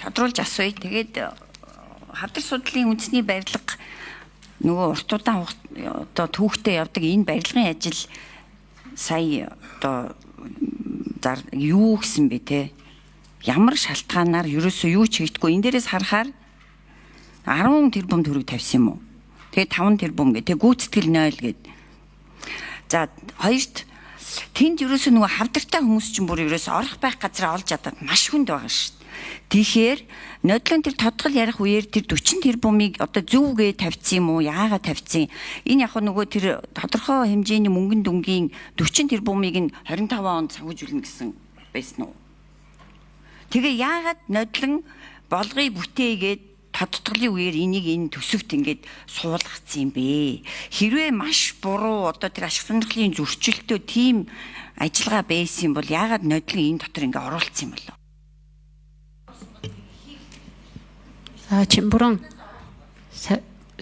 тодруулж асууя. Тэгээд хавдар судлалын үндэсний барилга нөгөө урт удаан одоо түүхтэй явдаг энэ барилгын ажил сая одоо юу гэсэн бэ те? Ямар шалтгаанаар ерөөсөө юу ч хийдэггүй. Энэ дээрээс харахаар 10 тэрбум төгрөг тавьсан юм уу? Тэгээ 5 тэрбум гэ. Тэгээ гүйцэтгэл 0 гэд. За хоёрт тэнд ерөөсөө нөгөө хавдартай хүмүүс чинь бүр ерөөсөө орох байх газраа олж чадаад маш хүнд байгаа шүү дээ. Тэгэхээр нодлон тэр тодгол ярих үеэр тэр 40 тэрбумыг одоо зөвгээ тавьсан юм уу? Яагаад тавьсан? Энэ яг нөгөө тэр тодорхой хэмжээний мөнгөн дүнгийн 40 тэрбумыг нь 25 онд санхүүжүүлнэ гэсэн байсан уу? Тэгээ яагаад нодлон болгоё бүтээгээд тодтголын үеэр энэ төсөвт ингээд суулгацсан юм бэ? Хэрвээ маш буруу одоо тэр ашиг сонирхлын зөрчилтөө тийм ажиллагаа байсан бол яагаад нодлон энэ дотор ингээд оруулсан юм болов?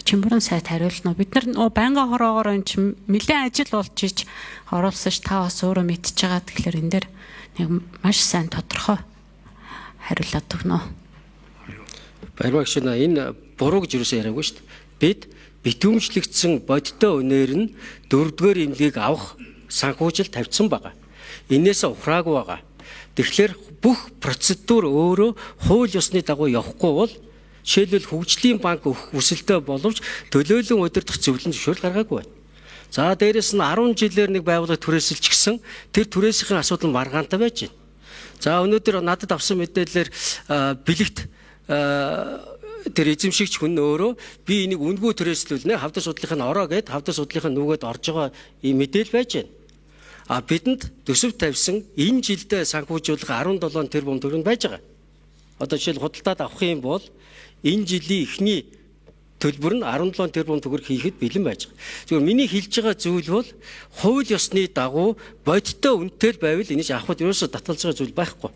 Чимбүрэн сайд хариулна. Бид нар байнгын хороогоор энэ чинь нэлээд ажил болж ич оруулсан ш та бас өөрөө мэдчихэж байгаа. Тэгэхээр энэ дээр нэг маш сайн тодорхой хариулаад өгнө. Баярмагш энэ буруу гэж юусэн яриаггүй шүү дээ. Бид битүүмжлэгдсэн бодиттой үнээр нь 4-р эмнэлгийг авах санхүүжил тавьсан байгаа. Инээс ухраагүй байгаа. Тэгэхээр бүх процедур өөрөө хууль ёсны дагуу явахгүй бол жишээлбэл хөгжлийн банк өгөх хүсэлтэй боловч төлөөлөн удирдах зөвлөлийн зөвшөөрөл гаргаагүй байна. За дээрэс нь 10 жилээр нэг байгууллага түрээсэлж гисэн тэр түрээсийн асуудал маргаантай байж байна. За өнөөдөр надад авсан мэдээлэлээр бэлэгт тэр эзэмшигч хүн өөрөө би энийг үндгүй түрээслүүлнэ хавдар судлалын ороо гэд хавдар судлалын нүгэд орж байгаа ийм мэдээлэл байж байна. Бидэнд төсөв тавьсан энэ жилдээ санхүүжүүлэх 17 тэрбум төгрөг байж байгаа. Одоо жишээл худалдаад авах юм бол энэ жилийн эхний төлбөр нь 17 тэрбум төгрөг хийхэд бэлэн байж байгаа. Зөвхөн миний хэлж байгаа зүйл бол хууль ёсны дагуу бодиттой үнэтэй байвал энийг авахд ерөөсө татгалзах зүйл байхгүй.